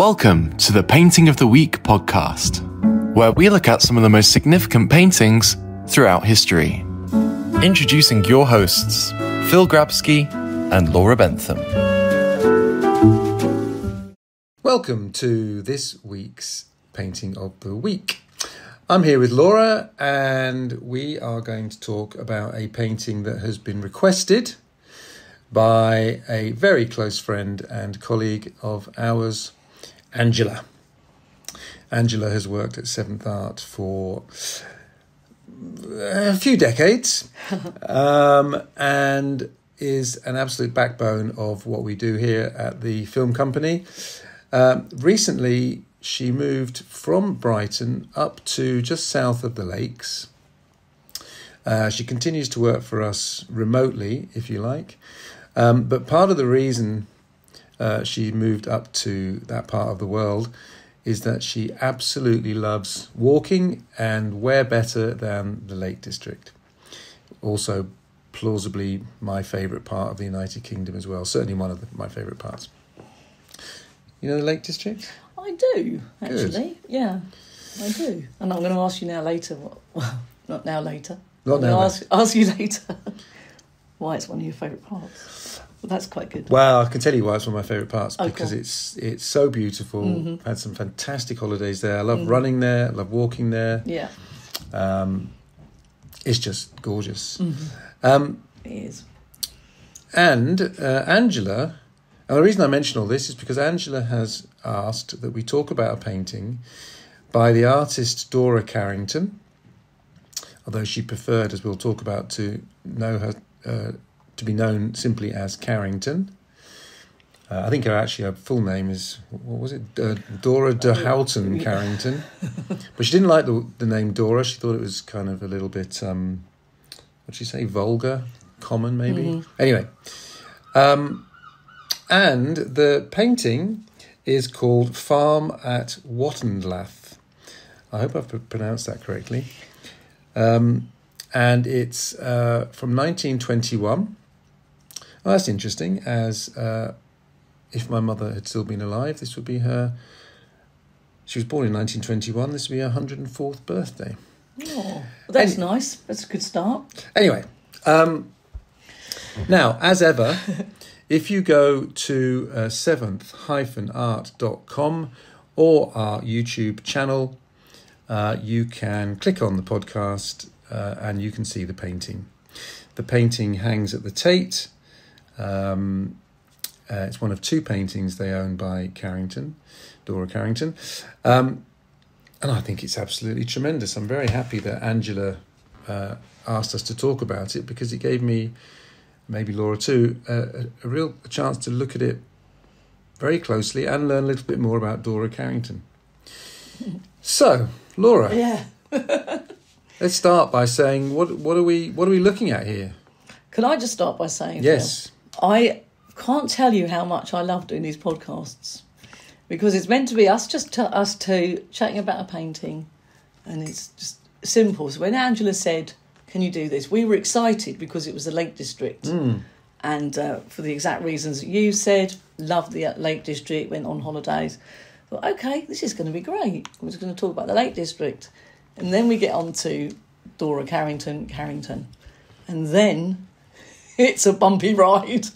Welcome to the Painting of the Week podcast, where we look at some of the most significant paintings throughout history. Introducing your hosts, Phil Grabsky and Laura Bentham. Welcome to this week's Painting of the Week. I'm here with Laura, and we are going to talk about a painting that has been requested by a very close friend and colleague of ours, Angela. Angela has worked at Seventh Art for a few decades and is an absolute backbone of what we do here at the film company. Recently, she moved from Brighton up to just south of the lakes. She continues to work for us remotely, if you like. But part of the reason she moved up to that part of the world is that she absolutely loves walking, and where better than the Lake District. Also, plausibly, my favourite part of the United Kingdom as well. Certainly one of my favourite parts. You know the Lake District? I do, actually. Good. Yeah, I do. And I'm going to ask you now later. Well, not now later. Not now. Ask you later why it's one of your favourite parts. Well, that's quite good. Well, I can tell you why it's one of my favourite parts, because cool. it's so beautiful. Mm-hmm. I had some fantastic holidays there. I love running there. I love walking there. Yeah. It's just gorgeous. Mm-hmm. It is. And Angela, and the reason I mention all this is because Angela has asked that we talk about a painting by the artist Dora Carrington, although she preferred, as we'll talk about, to know her to be known simply as Carrington. I think her full name is, what was it? Dora de Houghton Carrington. But she didn't like the name Dora. She thought it was kind of a little bit, what'd she say, vulgar, common maybe? Mm-hmm. Anyway, and the painting is called Farm at Waternlath. I hope I've pronounced that correctly. And it's from 1921. Well, that's interesting, as if my mother had still been alive, this would be her... She was born in 1921, this would be her 104th birthday. Oh, well, that's nice. That's a good start. Anyway, now, as ever, if you go to 7th-art.com or our YouTube channel, you can click on the podcast and you can see the painting. The painting hangs at the Tate. It's one of two paintings they own by Carrington, Dora Carrington. And I think it's absolutely tremendous. I'm very happy that Angela asked us to talk about it, because it gave me, maybe Laura too, a real chance to look at it very closely and learn a little bit more about Dora Carrington. So, Laura, Yeah. let's start by saying what are we looking at here? Can I just start by saying, Yes. Phil, I can't tell you how much I love doing these podcasts, because it's meant to be us two chatting about a painting, and it's just simple. So when Angela said, "Can you do this?" we were excited because it was the Lake District, and for the exact reasons that you said, loved the Lake District, went on holidays. Thought, okay, this is going to be great. We're just going to talk about the Lake District, and then we get on to Dora Carrington, and then it's a bumpy ride.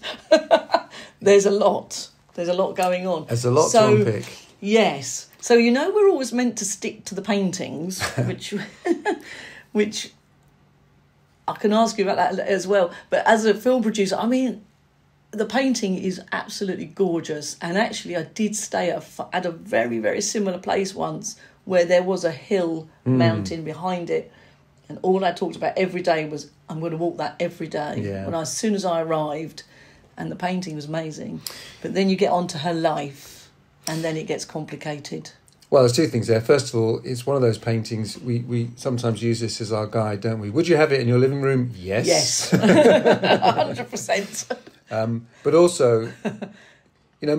There's a lot going on. There's a lot to unpick. Yes. So, we're always meant to stick to the paintings, which I can ask you about that as well. But as a film producer, I mean, the painting is absolutely gorgeous. And actually, I did stay at a very, very similar place once, where there was a hill mountain behind it. And all I talked about every day was, I'm going to walk that every day. Yeah. As soon as I arrived, and the painting was amazing. But then you get onto her life, and then it gets complicated. Well, there's two things there. First of all, it's one of those paintings, we sometimes use this as our guide, don't we? Would you have it in your living room? Yes. Yes, 100%. But also,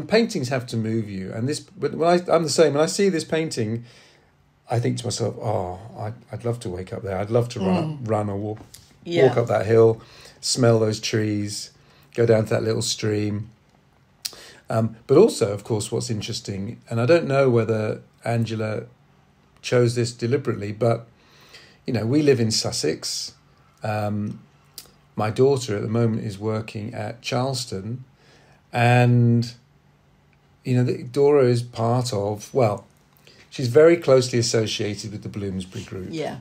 paintings have to move you. And this, but I'm the same. When I see this painting, I think to myself, I'd love to wake up there. I'd love to run or walk up that hill, smell those trees, go down to that little stream. But also, of course, what's interesting, and I don't know whether Angela chose this deliberately, but, we live in Sussex. My daughter at the moment is working at Charleston, and, Dora is part of, she's very closely associated with the Bloomsbury Group. Yeah.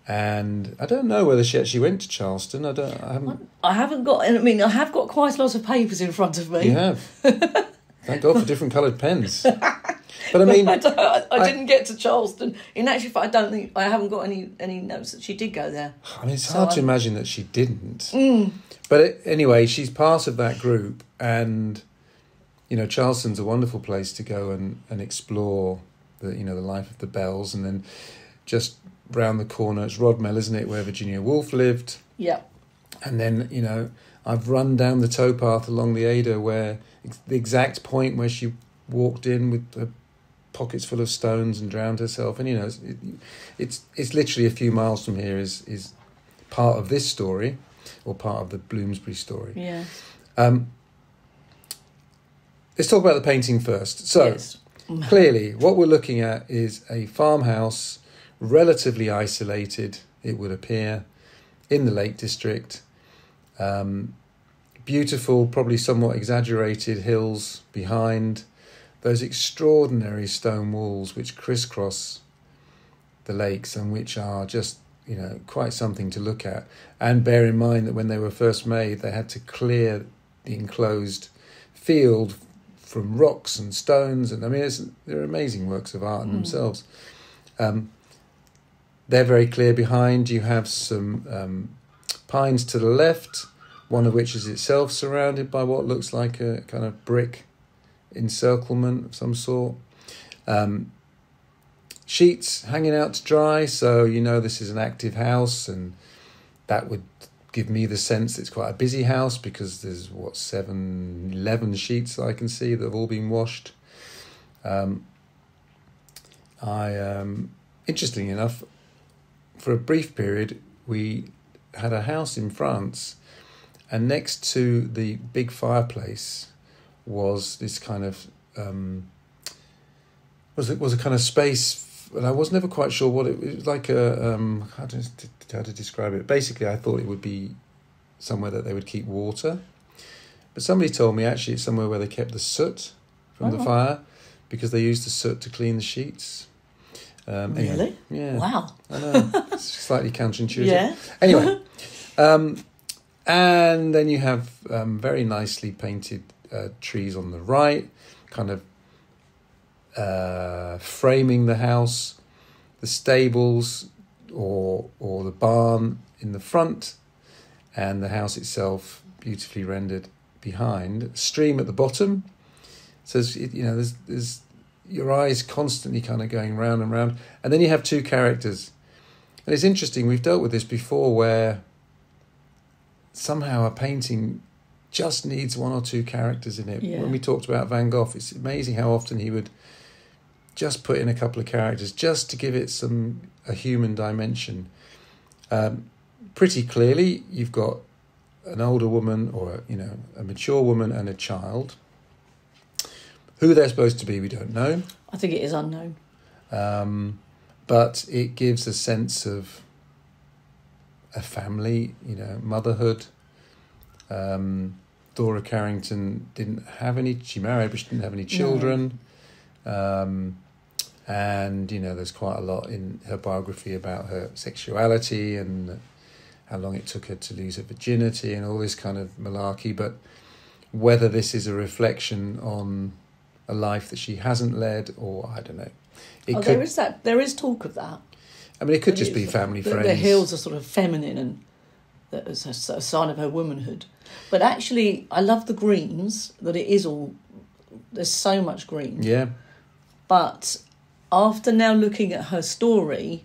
And I don't know whether she actually went to Charleston. I have got quite a lot of papers in front of me. You have. Thank God for different coloured pens. But I mean, I didn't get to Charleston. In actual fact, I haven't got any notes that she did go there. I mean, it's hard to imagine that she didn't. But anyway, she's part of that group, and Charleston's a wonderful place to go and explore the life of the Bells, and then just round the corner it's Rodmell, isn't it, where Virginia Woolf lived? Yeah. And then I've run down the towpath along the Ada, where the exact point where she walked in with her pockets full of stones and drowned herself, and it's literally a few miles from here is part of this story, or part of the Bloomsbury story. Yeah. Let's talk about the painting first. So, yes. Clearly, what we're looking at is a farmhouse, relatively isolated, it would appear, in the Lake District. Beautiful, probably somewhat exaggerated hills behind, those extraordinary stone walls which crisscross the lakes and which are just, quite something to look at. And bear in mind that when they were first made, they had to clear the enclosed field from rocks and stones, and they're amazing works of art in themselves. They're very clear behind. You have some pines to the left, one of which is itself surrounded by what looks like a kind of brick encirclement of some sort. Sheets hanging out to dry, so this is an active house, and that would give me the sense it's quite a busy house, because there's 11 sheets I can see that have all been washed. Interestingly enough, for a brief period we had a house in France, and next to the big fireplace was this kind of was a kind of space, and I was never quite sure what it was like. How to describe it? Basically, I thought it would be somewhere that they would keep water, but somebody told me actually it's somewhere where they kept the soot from the fire, because they used the soot to clean the sheets. Really? Anyway, yeah. Wow. I know. It's slightly counterintuitive. Yeah. Anyway, and then you have very nicely painted trees on the right, kind of framing the house, the stables or the barn in the front, and the house itself beautifully rendered behind. Stream at the bottom, so there's your eyes constantly kind of going round and round, and then you have two characters. And it's interesting, we've dealt with this before, where somehow a painting just needs one or two characters in it. Yeah. When we talked about Van Gogh, it's amazing how often he would just put in a couple of characters just to give it a human dimension. Pretty clearly, you've got an older woman, or a mature woman, and a child. Who they're supposed to be, we don't know. I think it is unknown. But it gives a sense of a family, motherhood. Dora Carrington didn't have any. She married, but she didn't have any children. No. And there's quite a lot in her biography about her sexuality and how long it took her to lose her virginity and all this kind of malarkey. But whether this is a reflection on a life that she hasn't led, or I don't know. There is that. There is talk of that. I mean, it could just be family friends. The hills are sort of feminine, and that is a sign of her womanhood. But actually, I love the greens. That it is all. There's so much green. Yeah. But after now looking at her story,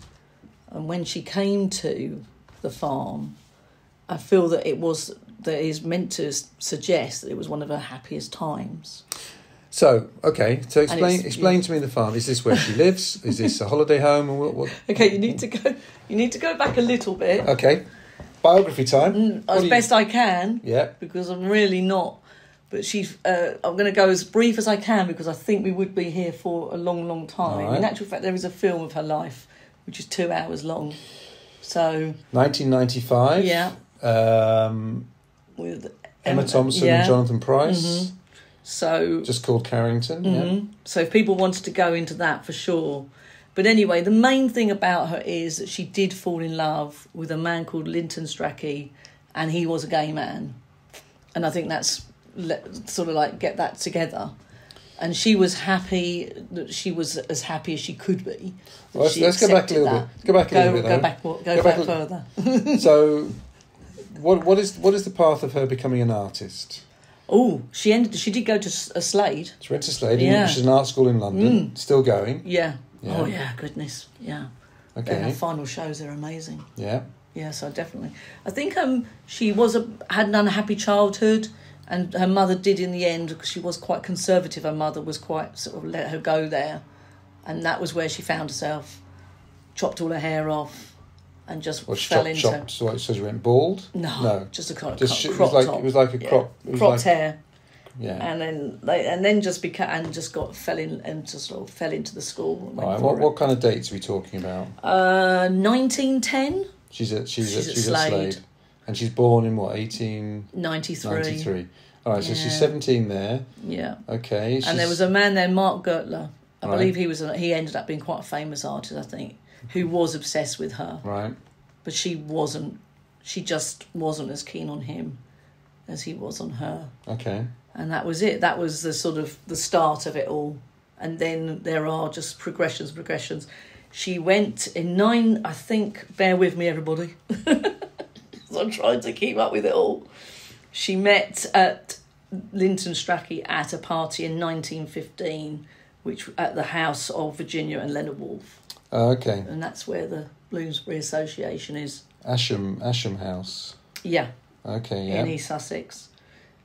and when she came to the farm, I feel that it is meant to suggest that it was one of her happiest times. So, okay, so explain to me the farm. Is this where she lives? Is this a holiday home? Or what? Okay, you need to go back a little bit. Okay, biography time. As best I can. Yeah. Because I'm really not But I'm going to go as brief as I can because I think we would be here for a long, long time. Right. In actual fact, there is a film of her life, which is 2 hours long. So 1995. Yeah. With Emma Thompson and Jonathan Pryce. Mm-hmm. So just called Carrington. Mm-hmm. Yeah. So if people wanted to go into that, for sure. But anyway, the main thing about her is that she did fall in love with a man called Linton Strachey, and he was a gay man. And I think that's sort of like get that together. And she was happy that she was as happy as she could be. Well, let's go back a little bit. Go back a little bit. Go back further. So, what is the path of her becoming an artist? Oh, she did go to Slade. She went to Slade, Yeah. which is an art school in London. Still going. Yeah. Yeah. Oh yeah, goodness. Yeah. Okay. And her final shows are amazing. Yeah. Yeah, so definitely. I think she had an unhappy childhood, and her mother did in the end, because she was quite conservative. Her mother was quite sort of let her go there, and that was where she found herself. Chopped all her hair off, and just fell into. Chopped, so she went bald. No, just a kind of just crop top. It was like a crop. Yeah. Cropped hair. Yeah. And then just fell into the school. And All right. What kind of dates are we talking about? 1910. She's at Slade. And she's born in what, 1893? All right, so she's 17 there. Yeah. Okay. And there was a man there, Mark Gertler. I believe he ended up being quite a famous artist, I think, who was obsessed with her. Right. But she just wasn't as keen on him as he was on her. Okay. And that was it. That was the sort of the start of it all. And then there are just progressions. She went in I think, bear with me, everybody. I'm trying to keep up with it all. She met at Linton Strachey at a party in 1915, which at the house of Virginia and Leonard Woolf. Oh, okay. And that's where the Bloomsbury Association is. Asham House. Yeah. Okay, yeah. In East Sussex.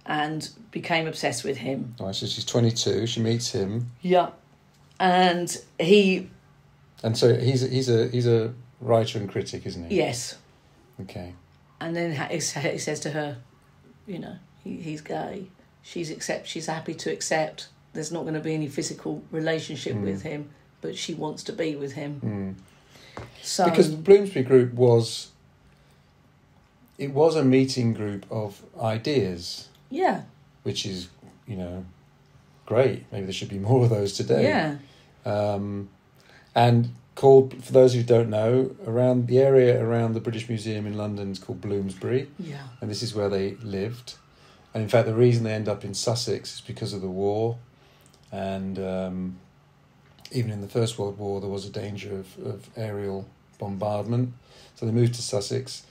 And became obsessed with him. All right, so she's 22. She meets him. Yeah. And he... And so he's a writer and critic, isn't he? Yes. Okay. And then he says to her, he's gay. She's happy to accept. There's not going to be any physical relationship with him, but she wants to be with him. So because the Bloomsbury Group was a meeting group of ideas. Yeah. Which is, great. Maybe there should be more of those today. Yeah. And called, for those who don't know, around the area around the British Museum in London is called Bloomsbury. Yeah. And this is where they lived. And in fact, the reason they end up in Sussex is because of the war. And even in the First World War, there was a danger of aerial bombardment. So they moved to Sussex.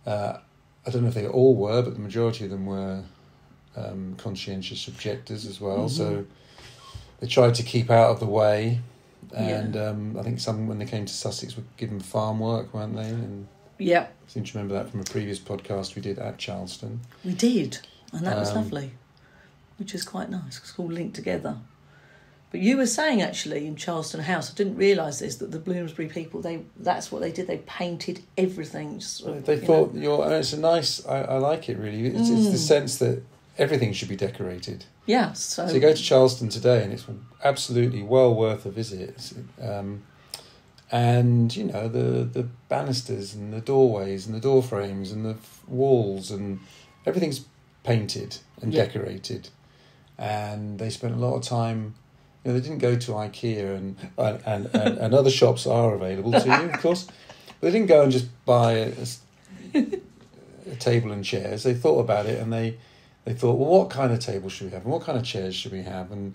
I don't know if they all were, but the majority of them were conscientious objectors as well. Mm-hmm. So they tried to keep out of the way. And I think some, when they came to Sussex, were given farm work, weren't they? And yeah. I seem to remember that from a previous podcast we did at Charleston. We did, and that was lovely, which is quite nice. It's all linked together. But you were saying, actually, in Charleston House, I didn't realise this, that the Bloomsbury people, that's what they did. They painted everything. They thought, it's a nice, I like it really. It's the sense that everything should be decorated. Yeah. So you go to Charleston today and it's absolutely well worth a visit. And, the banisters and the doorways and the door frames and the walls and everything's painted and decorated. And they spent a lot of time... they didn't go to IKEA and other shops are available to you, of course. But they didn't go and just buy a table and chairs. They thought about it and they thought, well, what kind of table should we have and what kind of chairs should we have? And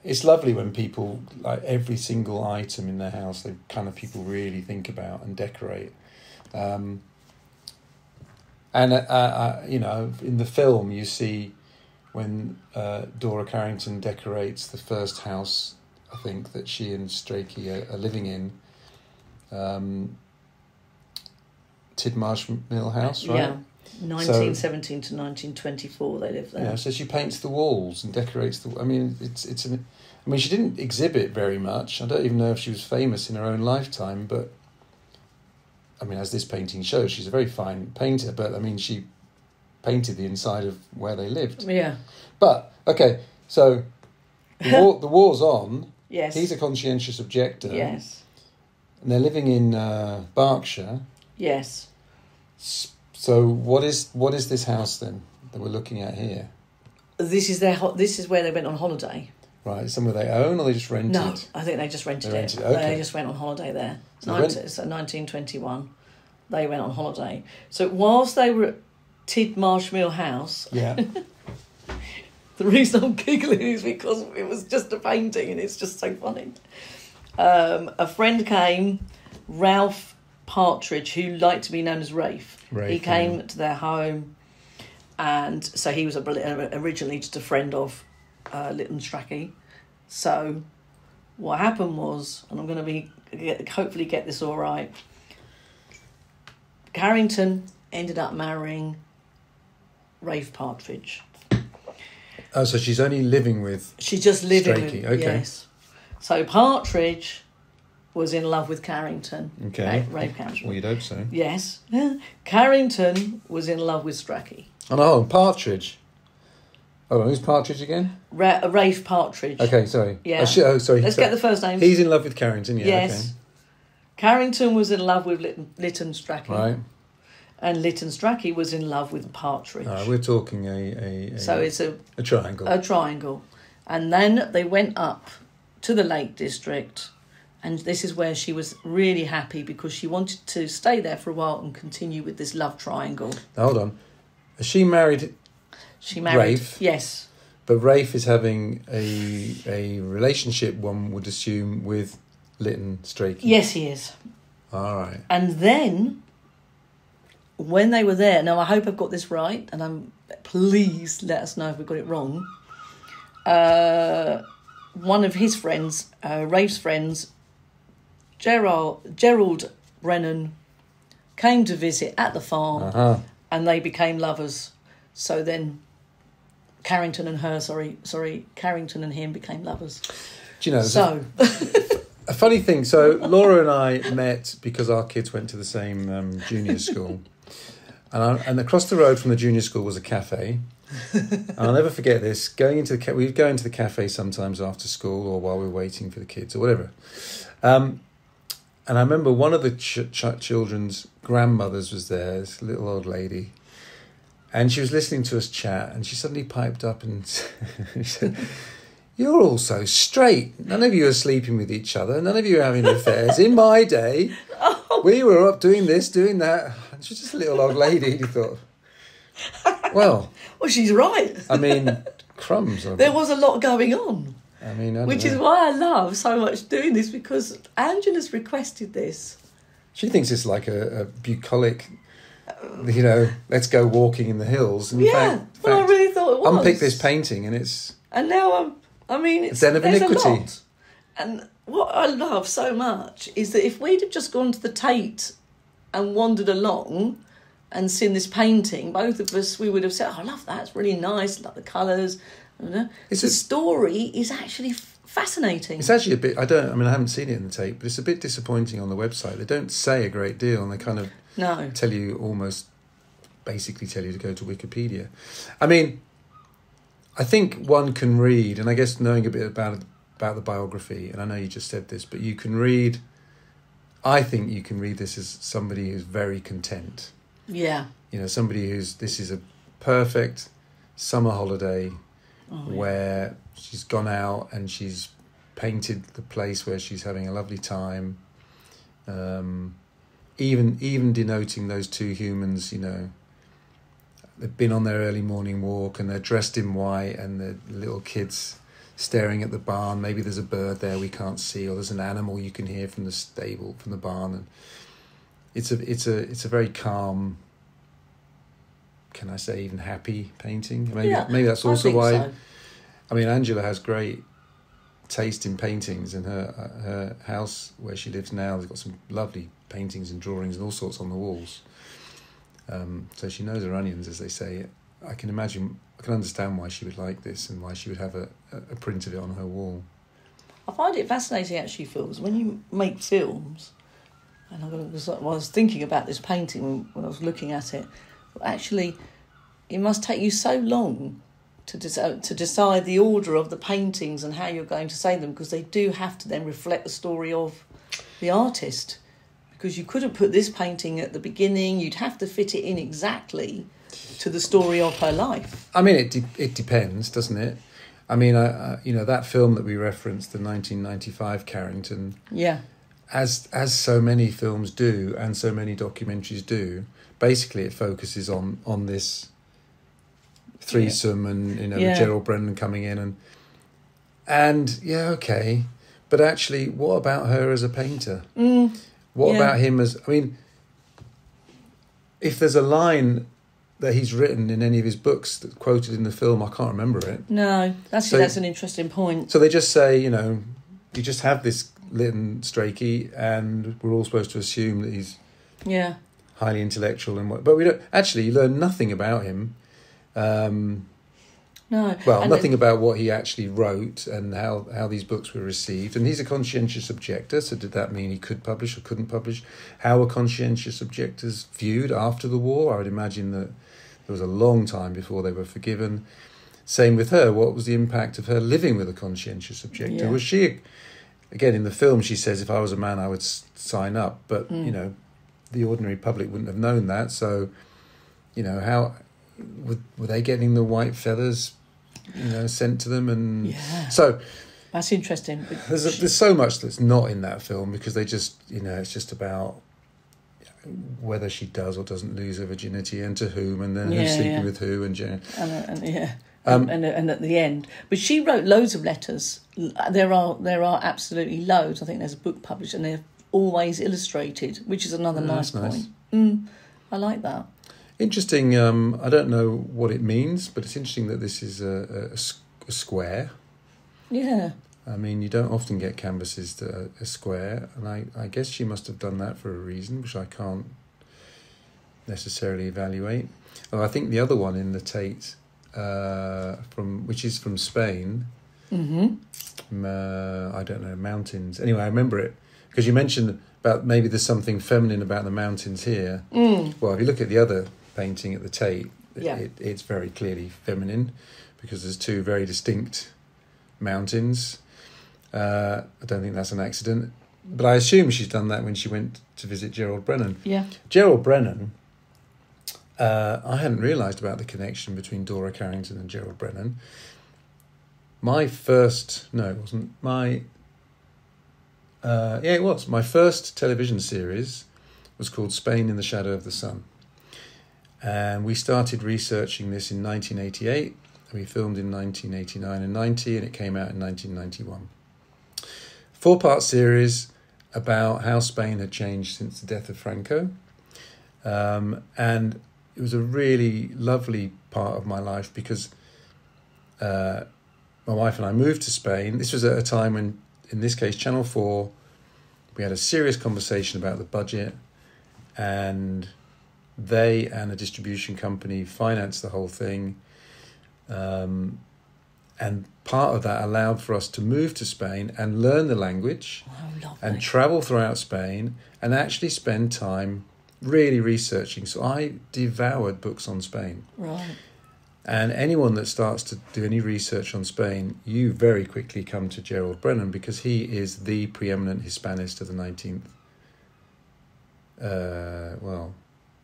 it's lovely when people, like every single item in their house, the kind of people really think about and decorate. In the film you see when Dora Carrington decorates the first house, I think, that she and Strachey are living in, Tidmarsh Mill House, right? Yeah, 1917 to 1924 they lived there. Yeah, so she paints the walls and decorates the... she didn't exhibit very much. I don't even know if she was famous in her own lifetime, but, as this painting shows, she's a very fine painter, but, she painted the inside of where they lived. Yeah. But, okay, so the war's on. Yes. He's a conscientious objector. Yes. And they're living in Berkshire. Yes. So what is this house then that we're looking at here? This is where they went on holiday. Right, somewhere they own or they just rented? No, I think they just rented it. Okay. They just went on holiday there. So 1921, they went on holiday. So whilst they were at Tidmarsh Mill House, yeah. the reason I'm giggling is because it was just a painting and it's just so funny. A friend came, Ralph Partridge, who liked to be known as Rafe. He came to their home, and so he was originally just a friend of Lytton Strachey. So what happened was, and I'm going to hopefully get this all right, Carrington ended up marrying Rafe Partridge. Oh, so she's only living with... She's just living Strachey, with... okay. Yes. So Partridge was in love with Carrington. Okay. Rafe Carrington. Well, you'd hope so. Yes. Carrington was in love with Strachey. Oh, Partridge. Hold on, who's Partridge again? Rafe Partridge. Okay, sorry. Yeah. Sorry. Let's get the first names. He's in love with Carrington, yeah. Yes. Okay. Carrington was in love with Lytton Strachey. Right. And Lytton Strachey was in love with Partridge. We're talking so it's a triangle. A triangle. And then they went up to the Lake District, and this is where she was really happy because she wanted to stay there for a while and continue with this love triangle. Now, hold on. Is she married? She married Rafe? Yes. But Rafe is having a relationship, one would assume, with Lytton Strachey. Yes, he is. All right. And then, when they were there, now I hope I've got this right, and please let us know if we've got it wrong. One of his friends, Rafe's friends, Gerald Brennan, came to visit at the farm, and they became lovers. So then Carrington and him became lovers. Do you know, so a funny thing, so Laura and I met because our kids went to the same junior school. And across the road from the junior school was a cafe. And I'll never forget this. We'd go into the cafe sometimes after school or while we were waiting for the kids or whatever. And I remember one of the children's grandmothers was there, this little old lady. And she was listening to us chat, and she suddenly piped up and she said, "You're all so straight. None of you are sleeping with each other. None of you are having affairs. In my day, we were up doing this, doing that." And she was just a little old lady. You thought, well, she's right. I mean, crumbs. There was a lot going on. I mean, which is why I love so much doing this, because Angela's requested this. She thinks it's like a bucolic, let's go walking in the hills. And I really thought it was. Unpick this painting, and it's... And now it's den of iniquity. A lot. And what I love so much is that if we'd have just gone to the Tate and wandered along and seen this painting, both of us, we would have said, "Oh, I love that, it's really nice, I love the colours." The story is actually fascinating. It's actually a bit... I haven't seen it in the Tate, but it's a bit disappointing on the website. They don't say a great deal, and they kind of basically tell you to go to Wikipedia. I mean, I think one can read, and I guess knowing a bit about the biography, and I know you just said this, but you can read... I think you can read this as somebody who's very content. Yeah. Somebody this is a perfect summer holiday where she's gone out and she's painted the place where she's having a lovely time. Even denoting those two humans, they've been on their early morning walk and they're dressed in white, and the little kids staring at the barn. Maybe there's a bird there we can't see, or there's an animal you can hear from the stable, from the barn. And it's a very calm, can I say even happy painting? Maybe that's also why. So. I mean, Angela has great taste in paintings, and her house where she lives now has got some lovely paintings and drawings and all sorts on the walls. So she knows her onions, as they say. I can understand why she would like this and why she would have a print of it on her wall. I find it fascinating, actually, Phil, because when you make films, and I was thinking about this painting when I was looking at it, actually, it must take you so long to decide the order of the paintings and how you're going to say them, because they do have to then reflect the story of the artist. Because you couldn't put this painting at the beginning, you'd have to fit it in exactly to the story of her life. I mean, it depends, doesn't it? I mean, that film that we referenced, the 1995 Carrington, as so many films do and so many documentaries do, basically it focuses on this threesome and Gerald Brennan coming in and okay, but actually, what about her as a painter? What about him as? I mean, if there's a line that he's written in any of his books that's quoted in the film, I can't remember it. No, that's an interesting point. So they just say, you just have this Lytton Strachey, and we're all supposed to assume that he's highly intellectual but we don't actually. You learn nothing about him. No. Well, nothing about what he actually wrote and how these books were received. And he's a conscientious objector, so did that mean he could publish or couldn't publish? How were conscientious objectors viewed after the war? I would imagine that there was a long time before they were forgiven. Same with her. What was the impact of her living with a conscientious objector? Was she, again, in the film, she says, if I was a man, I would sign up. But, the ordinary public wouldn't have known that. So, how were they getting the white feathers sent to them? And so that's interesting. There's so much that's not in that film because they just it's just about whether she does or doesn't lose her virginity and to whom, and then who's sleeping with who, and at the end. But she wrote loads of letters. There are absolutely loads. I think there's a book published, and they're always illustrated, which is another nice point. I like that. Interesting. I don't know what it means, but it's interesting that this is a square. Yeah. I mean, you don't often get canvases that are a square, and I guess she must have done that for a reason, which I can't necessarily evaluate. I think the other one in the Tate, which is from Spain. Mm-hmm. I don't know, mountains. Anyway, I remember it because you mentioned about maybe there's something feminine about the mountains here. Well, if you look at the other painting at the Tate, it's very clearly feminine because there's two very distinct mountains. I don't think that's an accident, but I assume she's done that when she went to visit Gerald Brennan. Yeah, Gerald Brennan. I hadn't realised about the connection between Dora Carrington and Gerald Brennan. My first television series was called Spain in the Shadow of the Sun. And we started researching this in 1988. And we filmed in 1989 and 90, and it came out in 1991. 4-part series about how Spain had changed since the death of Franco. And it was a really lovely part of my life because my wife and I moved to Spain. This was at a time when, in this case, Channel 4, we had a serious conversation about the budget, and they and a distribution company financed the whole thing. And part of that allowed for us to move to Spain and learn the language and travel throughout Spain and actually spend time really researching. So I devoured books on Spain. Right. And anyone that starts to do any research on Spain, you very quickly come to Gerald Brennan because he is the preeminent Hispanist of the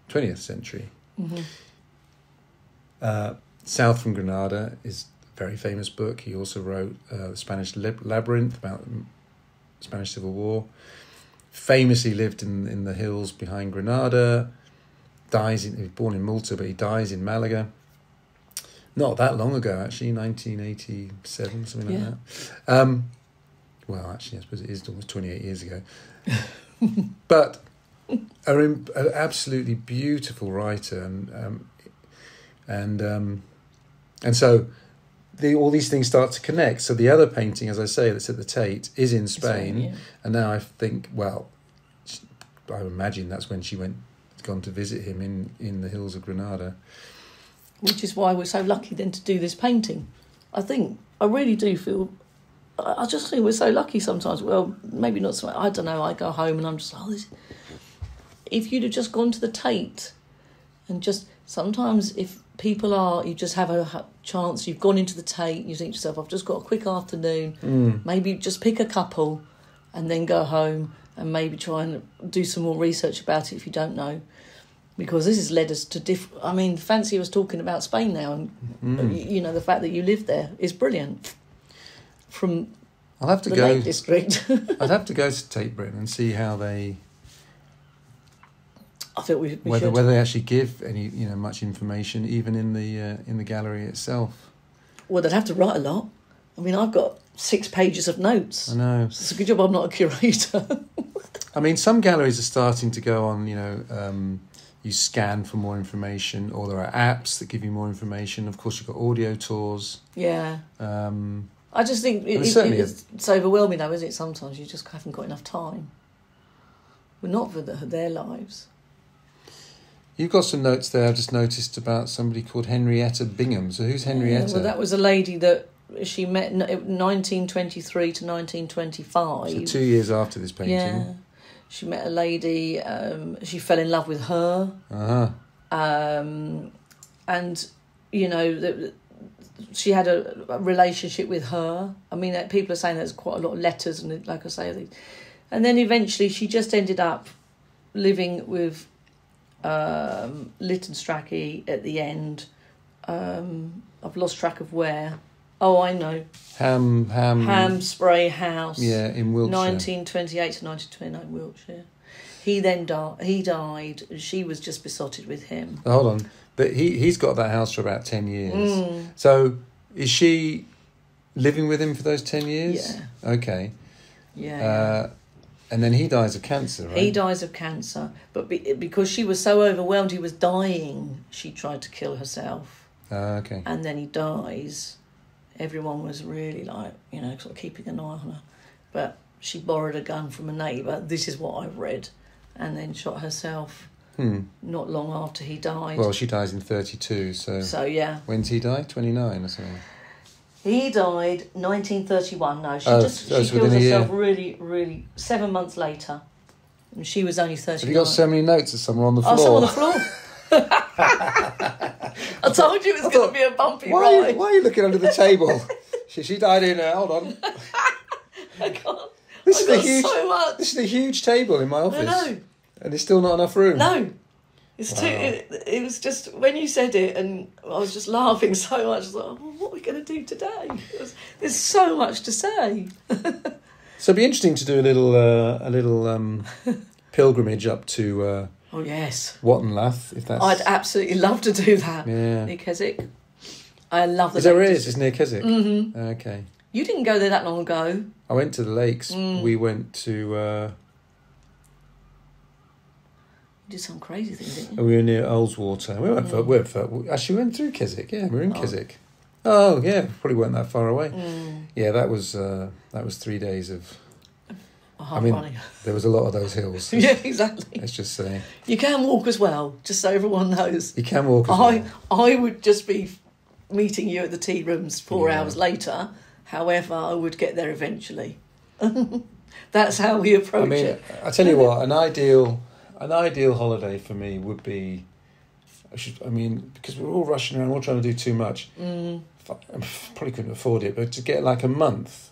20th century. Mm-hmm. South from Granada is a very famous book. He also wrote The Spanish Labyrinth about the Spanish Civil War. Famously lived in the hills behind Granada. He was born in Malta, but he dies in Malaga. Not that long ago, actually, 1987, something like that. Well, actually, I suppose it is almost 28 years ago. But an absolutely beautiful writer, and so all these things start to connect. So the other painting, as I say, that's at the Tate, is in Spain, and now I think, well, I imagine that's when she gone to visit him in the hills of Granada. Which is why we're so lucky then to do this painting. I really do feel, I just think we're so lucky sometimes. Well, maybe not so much. I don't know, I go home and I'm just like, if you'd have just gone to the Tate and just, sometimes if people are, you just have a chance, you've gone into the Tate, you think to yourself, I've just got a quick afternoon, maybe just pick a couple and then go home and maybe try and do some more research about it if you don't know. Because this has led us to Fancy was talking about Spain now, and you know, the fact that you live there is brilliant. From I'll have to the go. Lake District. I'd have to go to Tate Britain and see how they. I think we whether should. they actually give any much information, even in the gallery itself. Well, they'd have to write a lot. I mean, I've got 6 pages of notes. I know. It's a good job I'm not a curator. I mean, some galleries are starting to go on. You scan for more information, or there are apps that give you more information. Of course, you've got audio tours. Yeah. I just think it's overwhelming, though, isn't it? Sometimes you just haven't got enough time. Well, not for their lives. You've got some notes there. I've just noticed about somebody called Henrietta Bingham. So who's Henrietta? Yeah, well, that was a lady that she met in 1923 to 1925. So 2 years after this painting. Yeah. She met a lady. She fell in love with her. Uh-huh. And, she had a relationship with her. I mean, people are saying there's quite a lot of letters, and like I say, and then eventually she just ended up living with Lytton Strachey at the end. I've lost track of where. Oh, I know. Hamspray House. Yeah, in Wiltshire. 1928 to 1929, Wiltshire. He then died. He died. And she was just besotted with him. Hold on, but he's got that house for about 10 years. So is she living with him for those 10 years? Yeah. Okay. Yeah. And then he dies of cancer, right? He dies of cancer, but because she was so overwhelmed, he was dying. She tried to kill herself. Okay. And then he dies. Everyone was really sort of keeping an eye on her. But she borrowed a gun from a neighbour. This is what I've read. And then shot herself not long after he died. Well, she dies in 32, so... So, yeah. When's he die? 29 or something? He died 1931. No, she killed herself really, really 7 months later. And she was only 39. Have you got so many notes that some are on the floor? Oh, some on the floor. I told you it was going to be a bumpy ride. Why are you looking under the table? she died in... hold on. I can't. This so much. This is a huge table in my office. I know. And there's still not enough room. No. It's too. It was just when you said it, and I was just laughing so much. I was like, what are we going to do today? There's so much to say. So it'd be interesting to do a little pilgrimage up to... oh, yes. Waternlath, if that's... I'd absolutely love to do that. Yeah. Near Keswick. I love the Is that where it Lake is? It's near Keswick? Mm-hmm. Okay. You didn't go there that long ago. I went to the lakes. We went to... you did some crazy thing, didn't you? we were near Ullswater. We went through Keswick. Yeah, we were in Keswick. Oh, yeah. Probably weren't that far away. Yeah, that was 3 days of... running. There was a lot of those hills. Yeah, exactly. Let's just say. You can walk as well, just so everyone knows. You can walk as well. I would just be meeting you at the tea rooms 4 hours later. However, I would get there eventually. That's how we approach it. I tell you what, an ideal holiday for me would be... because we're all rushing around, all trying to do too much. I probably couldn't afford it, but to get like a month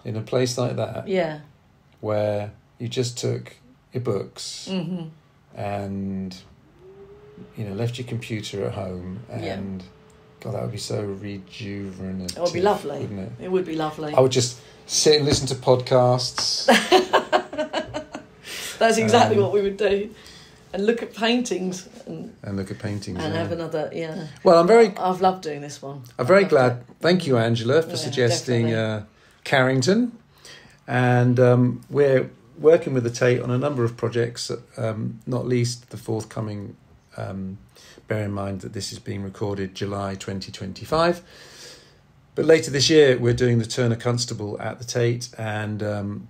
in a place like that... Yeah. Where you just took your books and left your computer at home and God, that would be so rejuvenative. It would be lovely, wouldn't it? It would be lovely. I would just sit and listen to podcasts. That's exactly what we would do, and look at paintings and have another Well, I've loved doing this one. I'm very glad. Thank you, Angela, for suggesting Carrington. And we're working with the Tate on a number of projects, not least the forthcoming, bear in mind that this is being recorded July 2025. But later this year, we're doing the Turner Constable at the Tate, and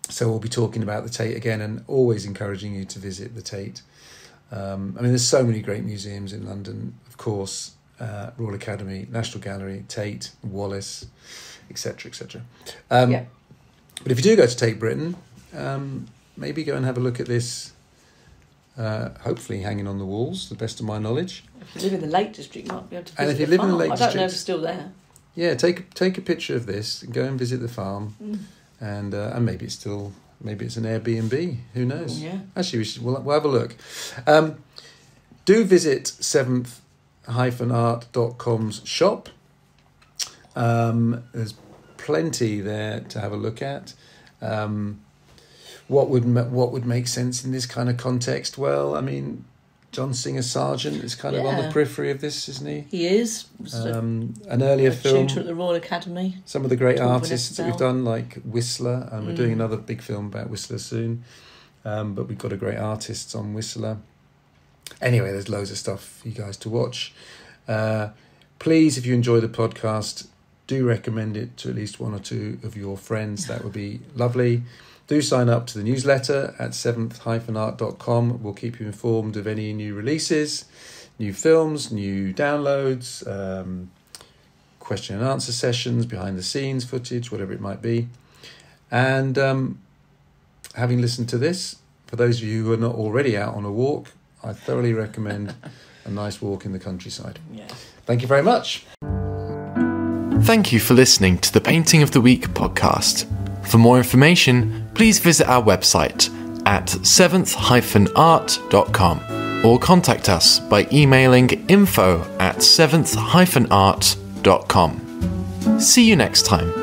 so we'll be talking about the Tate again, and always encouraging you to visit the Tate. There's so many great museums in London, of course, Royal Academy, National Gallery, Tate, Wallace, etc., etc. But if you do go to Tate Britain, maybe go and have a look at this hopefully hanging on the walls, to the best of my knowledge. If you live in the Lake District, you might be able to visit And if you the live in the farm. Lake I don't know if District- it's still there. Yeah, take a picture of this and go and visit the farm, and maybe it's an Airbnb. Who knows? Yeah. Actually, we'll have a look. Do visit 7th-art.com's shop. There's plenty there to have a look at. What would make sense in this kind of context? Well, I mean, John Singer Sargent is kind of on the periphery of this, isn't he? He is. An earlier film. Tutor at the Royal Academy. Some of the great Talk artists that we've Vanessa done, like Whistler, and we're doing another big film about Whistler soon. But we've got a great artists on Whistler. Anyway, there's loads of stuff for you guys to watch. Please, if you enjoy the podcast, do recommend it to at least one or two of your friends. That would be lovely. Do sign up to the newsletter at 7th-art.com. We'll keep you informed of any new releases, new films, new downloads, question and answer sessions, behind the scenes footage, whatever it might be. And having listened to this, for those of you who are not already out on a walk, I thoroughly recommend a nice walk in the countryside. Yeah. Thank you very much. Thank you for listening to the Painting of the Week podcast. For more information, please visit our website at 7th-art.com or contact us by emailing info@7th-art.com. See you next time.